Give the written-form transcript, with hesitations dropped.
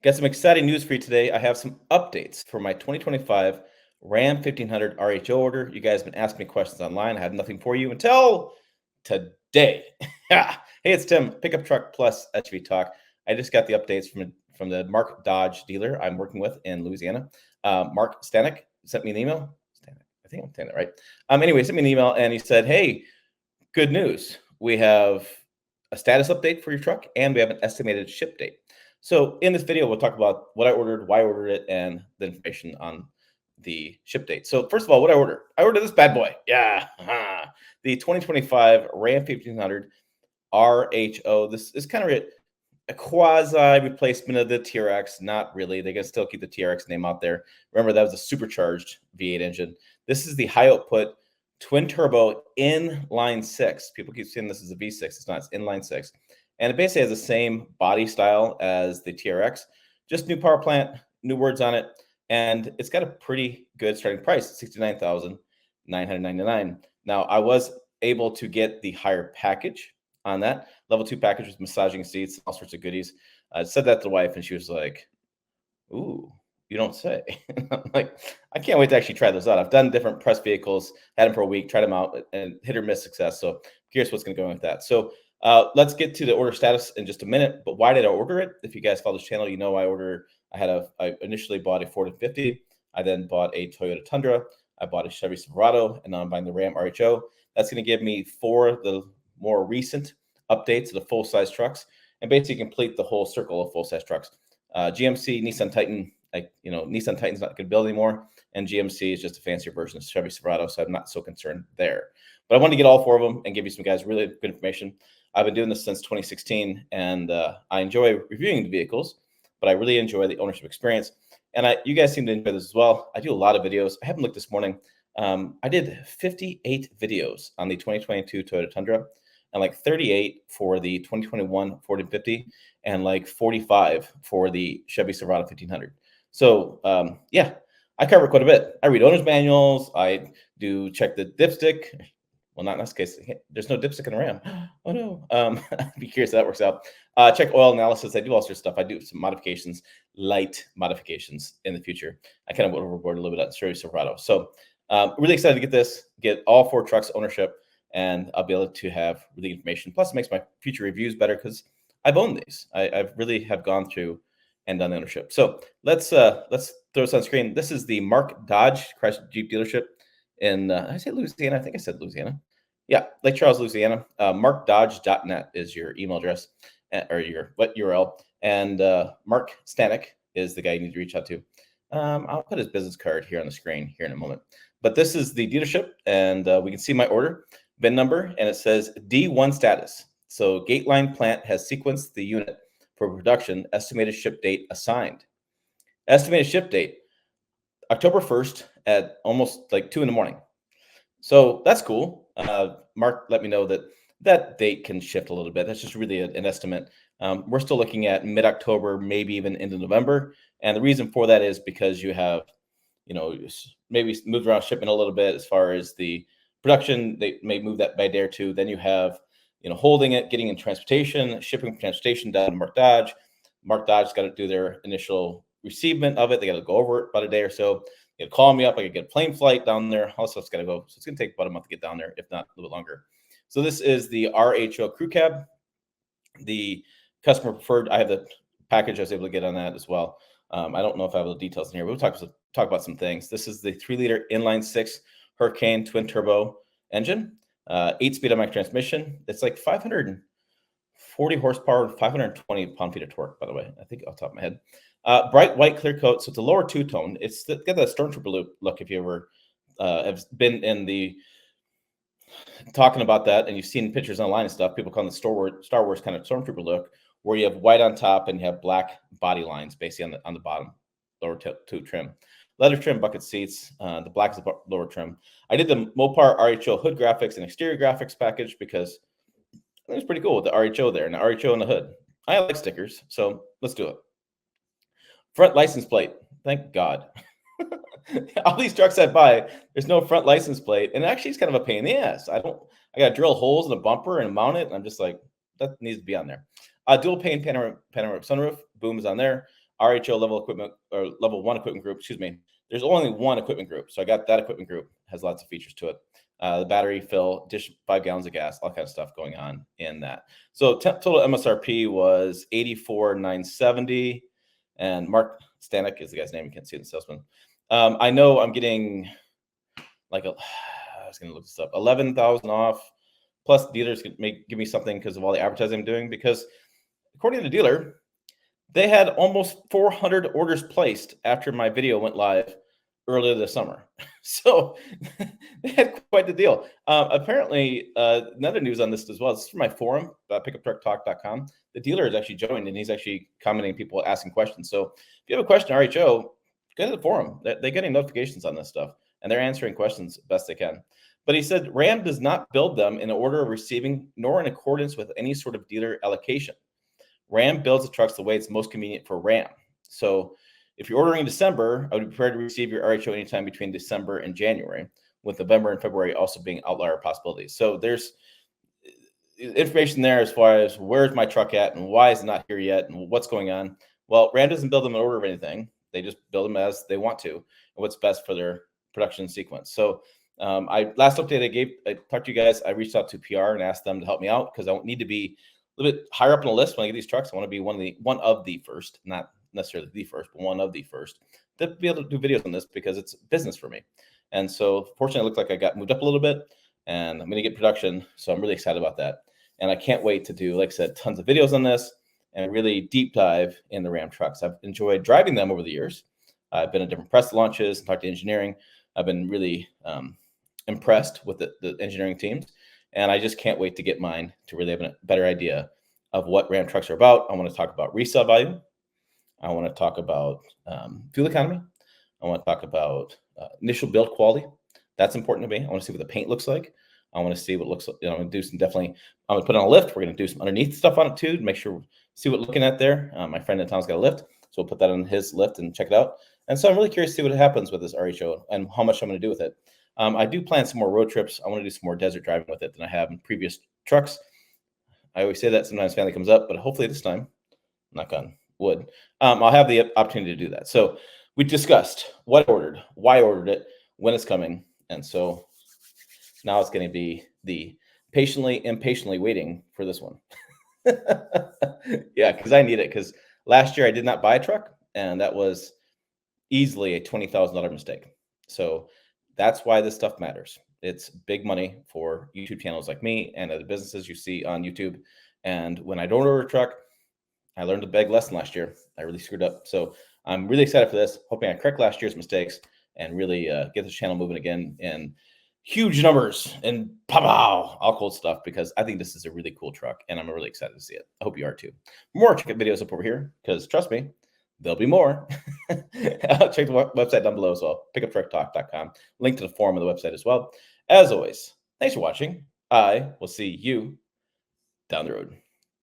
Got some exciting news for you today. I have some updates for my 2025 Ram 1500 RHO order. You guys have been asking me questions online. I have nothing for you until today. Hey, it's Tim, Pickup Truck Plus SUV Talk. I just got the updates from the Mark Dodge dealer I'm working with in Louisiana. Mark Stanek sent me an email. Stanek, I think I'm saying that right. Anyway, sent me an email and he said, "Hey, good news. We have a status update for your truck and we have an estimated ship date." So in this video, we'll talk about what I ordered, why I ordered it, and the information on the ship date. So first of all, what I ordered. I ordered this bad boy. Yeah. The 2025 Ram 1500 RHO. This is kind of a quasi replacement of the TRX. Not really. They're going to still keep the TRX name out there. Remember, that was a supercharged V8 engine. This is the high output twin turbo inline six. People keep saying this is a V6. It's not. It's inline six. And it basically has the same body style as the TRX, just new power plant, new words on it. And it's got a pretty good starting price, $69,999. Now, I was able to get the higher package on that. Level 2 package with massaging seats, all sorts of goodies. I said that to the wife, and she was like, "Ooh, you don't say." I'm like, I can't wait to actually try those out. I've done different press vehicles, had them for a week, tried them out, and hit or miss success. So curious what's going to go with that. So let's get to the order status in just a minute. But why did I order it? If you guys follow this channel, you know I initially bought a Ford F-50. I then bought a Toyota Tundra. I bought a Chevy Silverado, and now I'm buying the Ram RHO. That's going to give me 4 of the more recent updates to the full-size trucks and basically complete the whole circle of full-size trucks. GMC, Nissan Titan, Nissan Titan's not going to build anymore, and GMC is just a fancier version of Chevy Silverado, so I'm not so concerned there. But I wanted to get all 4 of them and give you some guys really good information. I've been doing this since 2016, and I enjoy reviewing the vehicles, but I really enjoy the ownership experience. And you guys seem to enjoy this as well. I do a lot of videos. I haven't looked this morning. I did 58 videos on the 2022 Toyota Tundra, and like 38 for the 2021 Ford F-50, and like 45 for the Chevy Silverado 1500. So yeah, I cover quite a bit. I read owner's manuals. I do check the dipstick. Well, not in this case. There's no dipstick in the Ram. Oh no. I'd be curious how that works out. Check oil analysis. I do all sorts of stuff. I do some modifications, light modifications in the future. I kind of went overboard a little bit on Chevy Silverado. So really excited to get all 4 trucks ownership, and I'll be able to have really information. Plus, it makes my future reviews better because I've owned these. I've really have gone through and done the ownership. So let's throw this on screen. This is the Mark Dodge Chrysler Jeep dealership in I say Louisiana. I think I said Louisiana. Yeah, Lake Charles, Louisiana. MarkDodge.net is your email address or your URL. And Mark Stanek is the guy you need to reach out to. I'll put his business card here on the screen here in a moment. But this is the dealership, and we can see my order VIN number, and it says D1 status. So Gateline plant has sequenced the unit for production. Estimated ship date assigned. Estimated ship date October 1st at almost like 2 in the morning. So that's cool. Mark let me know that date can shift a little bit. That's just really an estimate. We're still looking at mid-October, maybe even into November. And the reason for that is because you have, maybe moved around shipment a little bit as far as the production. They may move that by a day or two. Then you have, holding it, getting in transportation, shipping transportation down to Mark Dodge. Mark Dodge's got to do their initial receivement of it. They got to go over it about a day or so. You call me up. I could get a plane flight down there. Also, it's got to go. So it's going to take about a month to get down there, if not a little bit longer. So this is the RHO crew cab. The customer preferred. I have the package I was able to get on that as well. I don't know if I have the details in here. We'll talk about some things. This is the 3-liter inline 6 Hurricane twin turbo engine, 8-speed automatic transmission. It's like 540 horsepower, 520 pound-feet of torque, by the way. I think off the top of my head. Bright white clear coat, so it's a lower two-tone. It's got that Stormtrooper look. If you ever have been in the talking about that and you've seen pictures online and stuff, people call it the Star Wars kind of Stormtrooper look, where you have white on top and you have black body lines basically on the bottom, lower two trim. Leather trim bucket seats. The black is the lower trim. I did the Mopar RHO hood graphics and exterior graphics package because I think it's pretty cool with the RHO there and the RHO on the hood. I like stickers, so let's do it. Front license plate. Thank God. All these trucks I buy, there's no front license plate. And actually, it's kind of a pain in the ass. I got to drill holes in the bumper and mount it. And I'm just like, that needs to be on there. Dual pane panoramic sunroof. Boom is on there. RHO level equipment or level 1 equipment group, excuse me, there's only one equipment group. So I got that equipment group, has lots of features to it. The battery fill, dish 5 gallons of gas, all kind of stuff going on in that. So total MSRP was $84,970. And Mark Stanek is the guy's name. You can't see the salesman. I know I'm getting like I was going to look this up, 11,000 off. Plus, dealers may give me something because of all the advertising I'm doing. Because according to the dealer, they had almost 400 orders placed after my video went live earlier this summer. So they had quite the deal. Apparently, another news on this as well. This is from my forum, pickuptrucktalk.com. The dealer has actually joined, and he's actually commenting, people asking questions. So if you have a question, RHO, go to the forum. They're getting notifications on this stuff, and they're answering questions best they can. But he said Ram does not build them in order of receiving, nor in accordance with any sort of dealer allocation. Ram builds the trucks the way it's most convenient for Ram. So if you're ordering in December, I would be prepared to receive your RHO anytime between December and January, with November and February also being outlier possibilities. So there's information there as far as where's my truck at and why is it not here yet and what's going on. Well, Ram doesn't build them in order of anything. They just build them as they want to and what's best for their production sequence. So last update I talked to you guys, I reached out to PR and asked them to help me out because I need to be a little bit higher up on the list when I get these trucks. I want to be one of the first, not necessarily the first, but one of the first to be able to do videos on this because it's business for me. And so fortunately, it looked like I got moved up a little bit and I'm going to get production. So I'm really excited about that. And I can't wait to do, like I said, tons of videos on this and really deep dive in the Ram trucks. I've enjoyed driving them over the years. I've been at different press launches and talked to engineering. I've been really impressed with the engineering teams. And I just can't wait to get mine to really have a better idea of what Ram trucks are about. I want to talk about resale value. I want to talk about fuel economy. I want to talk about initial build quality. That's important to me. I want to see what the paint looks like. I want to see what it looks like. I'm going to do some I'm going to put on a lift. We're going to do some underneath stuff on it too to make sure, see what we're looking at there. My friend in town's got a lift. So we'll put that on his lift and check it out. And so I'm really curious to see what happens with this RHO and how much I'm going to do with it. I do plan some more road trips. I want to do some more desert driving with it than I have in previous trucks. I always say that sometimes family comes up, but hopefully this time, knock on wood, I'll have the opportunity to do that. So we discussed what I ordered, why I ordered it, when it's coming. And so now it's going to be the impatiently waiting for this one. Yeah, because I need it. Because last year I did not buy a truck, and that was easily a $20,000 mistake. So that's why this stuff matters. It's big money for YouTube channels like me and other businesses you see on YouTube. And when I don't order a truck, I learned a big lesson last year. I really screwed up. So I'm really excited for this, hoping I correct last year's mistakes and really get this channel moving again in huge numbers and pow, all cool stuff, because I think this is a really cool truck and I'm really excited to see it. I hope you are too. More check videos up over here because trust me, there'll be more. Check the website down below as well, pickuptrucktalk.com. Link to the forum on the website as well. As always, thanks for watching. I will see you down the road.